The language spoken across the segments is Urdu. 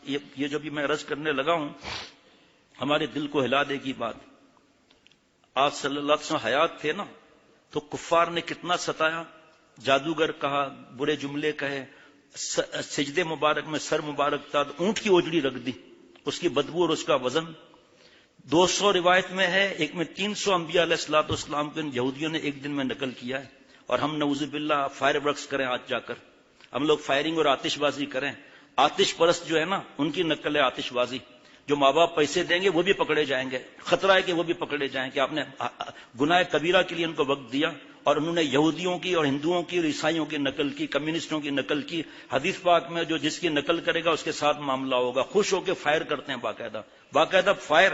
یہ جو بھی میں عرض کرنے لگا ہوں ہمارے دل کو ہلا دے گی بات. آپ صلی اللہ علیہ وسلم حیات تھے نا تو کفار نے کتنا ستایا، جادوگر کہا، برے جملے کہے، سجدے مبارک میں سر مبارک تھا تو اونٹ کی اوجڑی رکھ دی، اس کی بدبو اور اس کا وزن. 200 روایت میں ہے، ایک میں 300 انبیاء علیہ الصلوۃ والسلام کو یہودیوں نے ایک دن میں نقل کیا ہے. اور ہم نعوذ باللہ فائر ورکس کریں آج جا کر، ہم لوگ فائرنگ اور آتش بازی کریں. آتش پرست جو ہے نا ان کی نقل ہے آتش بازی. جو ماں باپ پیسے دیں گے وہ بھی پکڑے جائیں گے، خطرہ ہے کہ وہ بھی پکڑے جائیں کہ آپ نے گناہ کبیرہ کے لیے ان کو وقت دیا. اور انہوں نے یہودیوں کی اور ہندوؤں کی اور عیسائیوں کی نقل کی، کمیونسٹوں کی نقل کی. حدیث پاک میں جو جس کی نقل کرے گا اس کے ساتھ معاملہ ہوگا. خوش ہو کے فائر کرتے ہیں، باقاعدہ فائر.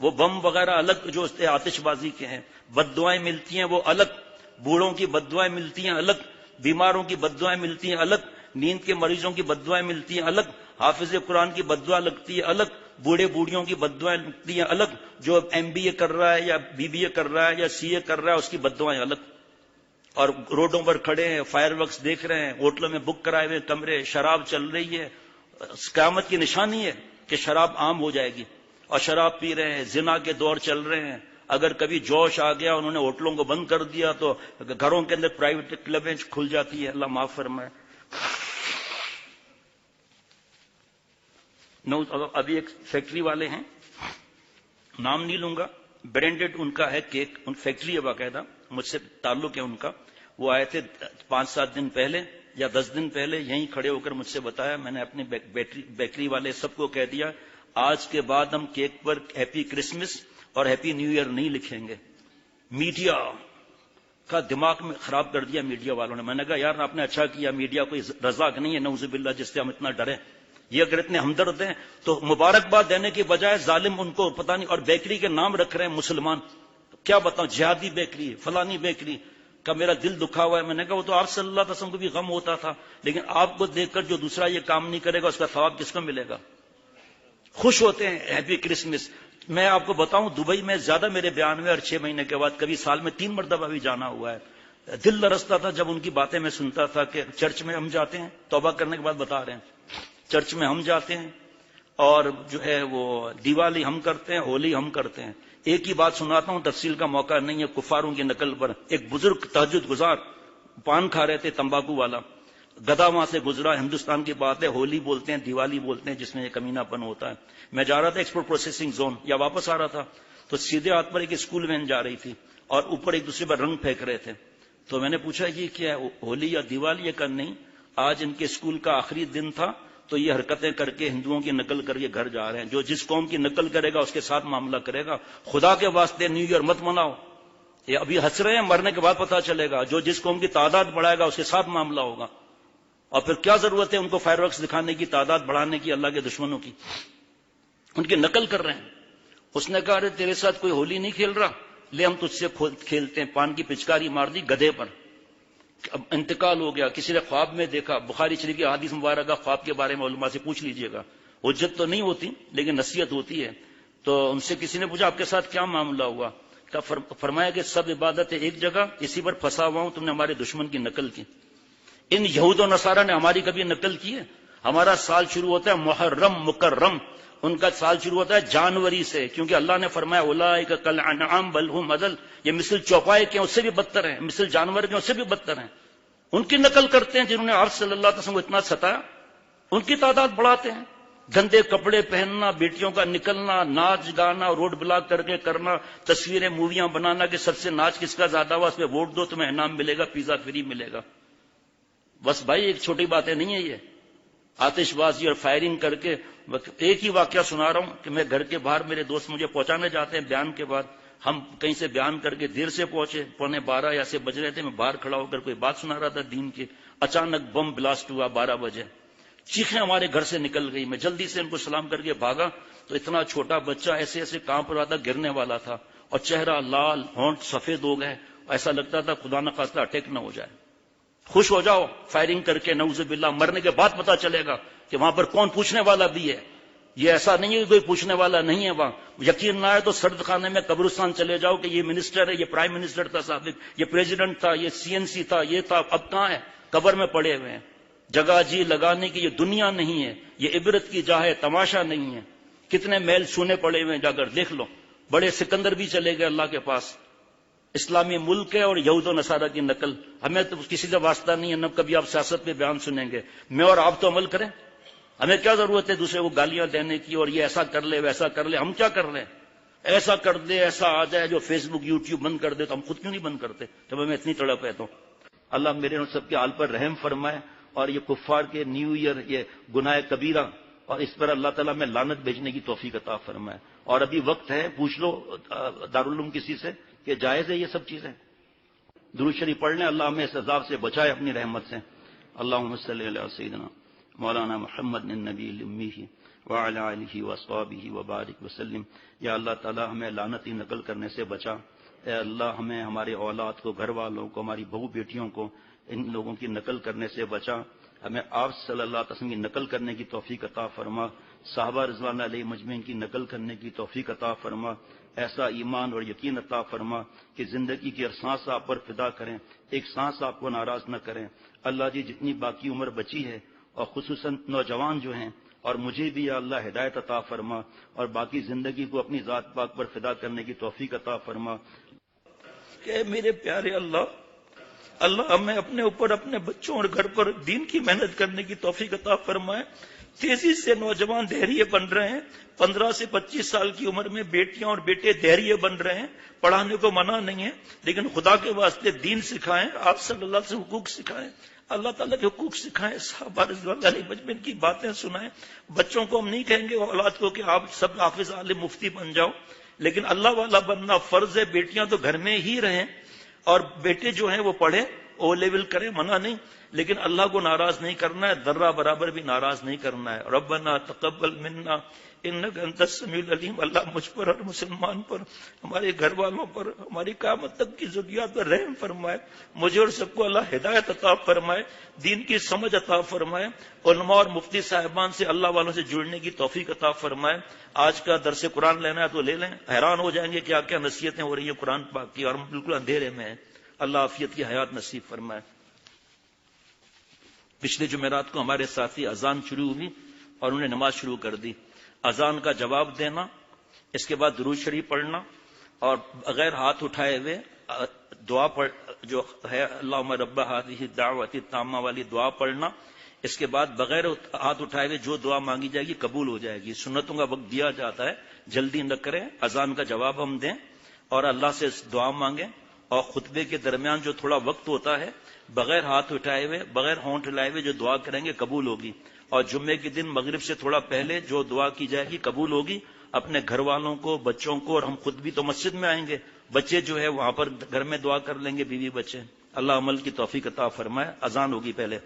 وہ بم وغیرہ الگ جو آتش بازی کے ہیں. بد دعائیں ملتی ہیں وہ الگ، بوڑھوں کی بد دعائیں ملتی ہیں الگ، بیماروں کی بد دعائیں ملتی ہیں الگ، نیند کے مریضوں کی بد دعائیں ملتی ہیں الگ، حافظ قرآن کی بد دعا لگتی ہے الگ، بوڑھے بوڑھیوں کی بد دعائیں لگتی ہیں الگ، جو MBA کر رہا ہے یا BBA کر رہا ہے یا CA کر رہا ہے اس کی بد دعائیں الگ. اور روڈوں پر کھڑے ہیں، فائر ورکس دیکھ رہے ہیں، ہوٹلوں میں بک کرائے ہوئے کمرے، شراب چل رہی ہے. قیامت کی نشانی ہے کہ شراب عام ہو جائے گی اور شراب پی رہے ہیں. زنا کے دور چل رہے ہیں. اگر کبھی جوش آ گیا انہوں نے ہوٹلوں کو بند کر دیا تو گھروں کے اندر پرائیویٹ کلبیں کھل جاتی ہے. اللہ معاف فرمائے. ابھی ایک فیکٹری والے ہیں، نام نہیں لوں گا، برینڈڈ ان کا ہے کیک، ان فیکٹری ہے باقاعدہ، مجھ سے تعلق ہے ان کا. وہ آئے تھے 5-7 دن پہلے یا 10 دن پہلے، یہیں کھڑے ہو کر مجھ سے بتایا. میں نے اپنے بیکری والے سب کو کہہ دیا آج کے بعد ہم کیک پر ہیپی کرسمس اور ہیپی نیو ایئر نہیں لکھیں گے. میڈیا کا دماغ میں خراب کر دیا میڈیا والوں نے. میں نے کہا یار آپ نے اچھا کیا، میڈیا کوئی رزاق نہیں ہے نعوذ باللہ جس سے ہم اتنا ڈریں. یہ اگر اتنے ہمدرد ہیں تو مبارکباد دینے کے بجائے ظالم ان کو پتہ نہیں، اور بیکری کے نام رکھ رہے ہیں مسلمان. کیا بتاؤں، جہادی بیکری، فلانی بیکری کا میرا دل دکھا ہوا ہے. میں نے کہا وہ تو آپ صلی اللہ علیہ وسلم کو بھی غم ہوتا تھا، لیکن آپ کو دیکھ کر جو دوسرا یہ کام نہیں کرے گا اس کا ثواب کس کو ملے گا؟ خوش ہوتے ہیں ہیپی کرسمس. میں آپ کو بتاؤں دبئی میں زیادہ میرے بیان میں اور 6 مہینے کے بعد کبھی سال میں 3 مرتبہ بھی جانا ہوا ہے. دل لرزتا تھا جب ان کی باتیں میں سنتا تھا کہ چرچ میں ہم جاتے ہیں، توبہ کرنے کے بعد بتا رہے ہیں، چرچ میں ہم جاتے ہیں اور جو ہے وہ دیوالی ہم کرتے ہیں، ہولی ہم کرتے ہیں. ایک ہی بات سناتا ہوں، تفصیل کا موقع نہیں ہے کفاروں کی نقل پر. ایک بزرگ تہجد گزار پان کھا رہے تھے، تمباکو والا، گدھا وہاں سے گزرا. ہندوستان کی بات ہے، ہولی بولتے ہیں، دیوالی بولتے ہیں جس میں یہ کمینہ پن ہوتا ہے. میں جا رہا تھا ایکسپورٹ پروسیسنگ زون یا واپس آ رہا تھا تو سیدھے ہاتھ پر ایک اسکول وین جا رہی تھی اور اوپر ایک دوسرے پر رنگ پھینک رہے تھے. تو میں نے پوچھا یہ کیا ہے، ہولی یا دیوالی؟ یہ کہا نہیں، آج ان کے اسکول کا آخری دن تھا تو یہ حرکتیں کر کے ہندوؤں کی نقل کر کے گھر جا رہے ہیں. جو جس قوم کی نقل کرے گا اس کے ساتھ معاملہ کرے گا. خدا کے واسطے نیو ایئر مت مناؤ. یہ ابھی ہنس رہے ہیں، مرنے کے بعد پتہ چلے گا. جو جس قوم کی تعداد بڑھائے گا اس کے ساتھ معاملہ ہوگا. اور پھر کیا ضرورت ہے ان کو فائر ورکس دکھانے کی، تعداد بڑھانے کی اللہ کے دشمنوں کی. ان کی نقل کر رہے ہیں. اس نے کہا ارے تیرے ساتھ کوئی ہولی نہیں کھیل رہا، لے ہم تجھ سے کھیلتے ہیں. پان کی پچکاری مار دی گدھے پر. اب انتقال ہو گیا. کسی نے خواب میں دیکھا، بخاری شریف کی حدیث مبارکہ خواب کے بارے میں علماء سے پوچھ لیجئے گا. حجت تو نہیں ہوتی لیکن نصیحت ہوتی ہے. تو ان سے کسی نے پوچھا آپ کے ساتھ کیا معاملہ ہوا؟ فرمایا کہ سب عبادت ہے ایک جگہ، اسی پر پھنسا ہوا ہوں، تم نے ہمارے دشمن کی نقل کی. ان یہود و نصارہ نے ہماری کبھی نقل کی ہے؟ ہمارا سال شروع ہوتا ہے محرم مکرم، ان کا سال شروع ہوتا ہے جنوری سے، کیونکہ اللہ نے فرمایا اولئک کالانعام بل ھم اضل، یہ مثل چوپائے کے اس سے بھی بدتر ہیں، مثل جانور کے اس سے بھی بدتر ہیں. ان کی نقل کرتے ہیں جنہوں نے آپ صلی اللہ علیہ وسلم کو اتنا ستایا، ان کی تعداد بڑھاتے ہیں. گندے کپڑے پہننا، بیٹیوں کا نکلنا، ناچ گانا، روڈ بلاک کر کے کرنا، تصویریں موویاں بنانا کہ سب سے ناچ کس کا زیادہ ہوا، اس پہ ووٹ دو تمہیں انعام ملے گا، پیزا فری ملے گا. بس بھائی ایک چھوٹی باتیں نہیں ہے یہ. آتش بازی اور فائرنگ کر کے. ایک ہی واقعہ سنا رہا ہوں کہ میں گھر کے باہر، میرے دوست مجھے پہنچانے جاتے ہیں بیان کے بعد، ہم کہیں سے بیان کر کے دیر سے پہنچے، 11:45 ایسے بج رہے تھے، میں باہر کھڑا ہو کر کوئی بات سنا رہا تھا دین کی، اچانک بم بلاسٹ ہوا 12 بجے. چیخیں ہمارے گھر سے نکل گئی. میں جلدی سے ان کو سلام کر کے بھاگا تو اتنا چھوٹا بچہ ایسے ایسے کانپ رہا تھا، گرنے والا تھا، اور چہرہ لال، ہونٹ سفید ہو گئے. ایسا لگتا تھا خدا نہ خواستہ اٹیک نہ ہو جائے. خوش ہو جاؤ فائرنگ کر کے، نعوذ باللہ. مرنے کے بعد پتا چلے گا کہ وہاں پر کون پوچھنے والا بھی ہے. یہ ایسا نہیں ہے کہ کوئی پوچھنے والا نہیں ہے وہاں. یقین نہ آئے تو سرد خانے میں قبرستان چلے جاؤ کہ یہ منسٹر ہے، یہ پرائم منسٹر تھا سابق، یہ پریزیڈنٹ تھا، یہ CNC تھا، یہ تھا. اب کہاں ہے؟ قبر میں پڑے ہوئے ہیں. جگہ جی لگانے کی یہ دنیا نہیں ہے، یہ عبرت کی جا ہے، تماشا نہیں ہے۔ کتنے میل سونے پڑے ہوئے ہیں، جا کر دیکھ لو۔ بڑے سکندر بھی چلے گئے اللہ کے پاس، اسلامی ملک ہے اور یہود و نصارہ کی نقل۔ ہمیں تو کسی سے واسطہ نہیں ہے، نہ کبھی آپ سیاست میں بیان سنیں گے۔ میں اور آپ تو عمل کریں، ہمیں کیا ضرورت ہے دوسرے کو گالیاں دینے کی اور یہ ایسا کر لے ویسا کر لے۔ ہم کیا کر رہے ہیں؟ ایسا کر دے، ایسا آ جائے جو فیس بک یوٹیوب بند کر دے، تو ہم خود کیوں نہیں بند کرتے جب ہمیں اتنی تڑپ ہے؟ تو اللہ میرے اور سب کے حال پر رحم فرمائے، اور یہ کفار کے نیو ایئر، یہ گناہ کبیرہ، اور اس پر اللہ تعالیٰ میں لعنت بھیجنے کی توفیق عطا فرمائے۔ اور ابھی وقت ہے، پوچھ لو دارالعلوم کسی سے کہ جائز ہے یہ سب چیزیں؟ درود شریف پڑھ لیں، اللہ ہمیں اس عذاب سے بچائے اپنی رحمت سے۔ اللہم صلی علی سیدنا مولانا محمد النبی الامی وعلی آلہ واصحابہ وبارک وسلم۔ یا اللہ تعالی ہمیں لعنتی نقل کرنے سے بچا۔ اے اللہ ہمیں، ہمارے اولاد کو، گھر والوں کو، ہماری بہو بیٹیوں کو ان لوگوں کی نقل کرنے سے بچا۔ ہمیں آپ صلی اللہ علیہ وسلم کی نقل کرنے کی توفیق عطا فرما، صحابہ رضوان علیہ مجمعین کی نقل کرنے کی توفیق عطا فرما۔ ایسا ایمان اور یقین عطا فرما کہ زندگی کی ہر سانس آپ پر فدا کریں، ایک سانس آپ کو ناراض نہ کریں۔ اللہ جی جتنی باقی عمر بچی ہے، اور خصوصاً نوجوان جو ہیں، اور مجھے بھی یا اللہ ہدایت عطا فرما، اور باقی زندگی کو اپنی ذات پاک پر فدا کرنے کی توفیق عطا فرما۔ کہ میرے پیارے اللہ ہمیں اپنے اوپر، اپنے بچوں اور گھر پر دین کی محنت کرنے کی توفیق عطا فرمائے۔ تیزی سے نوجوان دہریے بن رہے ہیں، 15 سے 25 سال کی عمر میں بیٹیاں اور بیٹے دہریے بن رہے ہیں۔ پڑھانے کو منع نہیں ہے، لیکن خدا کے واسطے دین سکھائیں، آپ صلی اللہ علیہ وسلم حقوق سکھائیں، اللہ تعالیٰ کے حقوق سکھائیں، صحابہ رضوان اللہ علیہ مجمعین کی باتیں سنائیں۔ بچوں کو ہم نہیں کہیں گے، اولاد کو، کہ آپ سب حافظ عالم مفتی بن جاؤ، لیکن اللہ والا بننا فرض ہے۔ بیٹیاں تو گھر میں ہی رہیں، اور بیٹے جو ہیں وہ پڑھیں، او لیول کریں، منع نہیں، لیکن اللہ کو ناراض نہیں کرنا ہے، ذرہ برابر بھی ناراض نہیں کرنا ہے۔ ربنا تقبل منا انک انت السمیع العلیم۔ اللہ مجھ پر اور مسلمان پر، ہمارے گھر والوں پر، ہماری قیامت تک کی ذریات پر رحم فرمائے۔ مجھے اور سب کو اللہ ہدایت عطا فرمائے، دین کی سمجھ عطا فرمائے، علماء اور مفتی صاحبان سے، اللہ والوں سے جڑنے کی توفیق عطا فرمائے۔ آج کا درس قرآن لینا ہے تو لے لیں، حیران ہو جائیں گے کیا کیا نصیحتیں ہو رہی ہیں قرآن پاک کی، اور ہم بالکل اندھیرے میں ہیں۔ اللہ عافیت کی حیات نصیب فرمائے۔ پچھلے جمعرات کو ہمارے ساتھی اذان شروع ہوئی اور انہیں نماز شروع کر دی۔ اذان کا جواب دینا، اس کے بعد درود شریف پڑھنا، اور بغیر ہاتھ اٹھائے ہوئے دعا پڑھ جو ہے اللہم رب ہذہ الدعوۃ التامہ والی دعا پڑھنا۔ اس کے بعد بغیر ہاتھ اٹھائے ہوئے جو دعا مانگی جائے گی قبول ہو جائے گی۔ سنتوں کا وقت دیا جاتا ہے، جلدی نہ کریں، اذان کا جواب ہم دیں اور اللہ سے دعا مانگیں، اور خطبے کے درمیان جو تھوڑا وقت ہوتا ہے بغیر ہاتھ اٹھائے ہوئے، بغیر ہونٹ ہلائے ہوئے جو دعا کریں گے قبول ہوگی، اور جمعے کے دن مغرب سے تھوڑا پہلے جو دعا کی جائے گی قبول ہوگی۔ اپنے گھر والوں کو، بچوں کو، اور ہم خود بھی تو مسجد میں آئیں گے، بچے جو ہے وہاں پر گھر میں دعا کر لیں گے، بیوی بچے۔ اللہ عمل کی توفیق عطا فرمائے۔ اذان ہوگی پہلے۔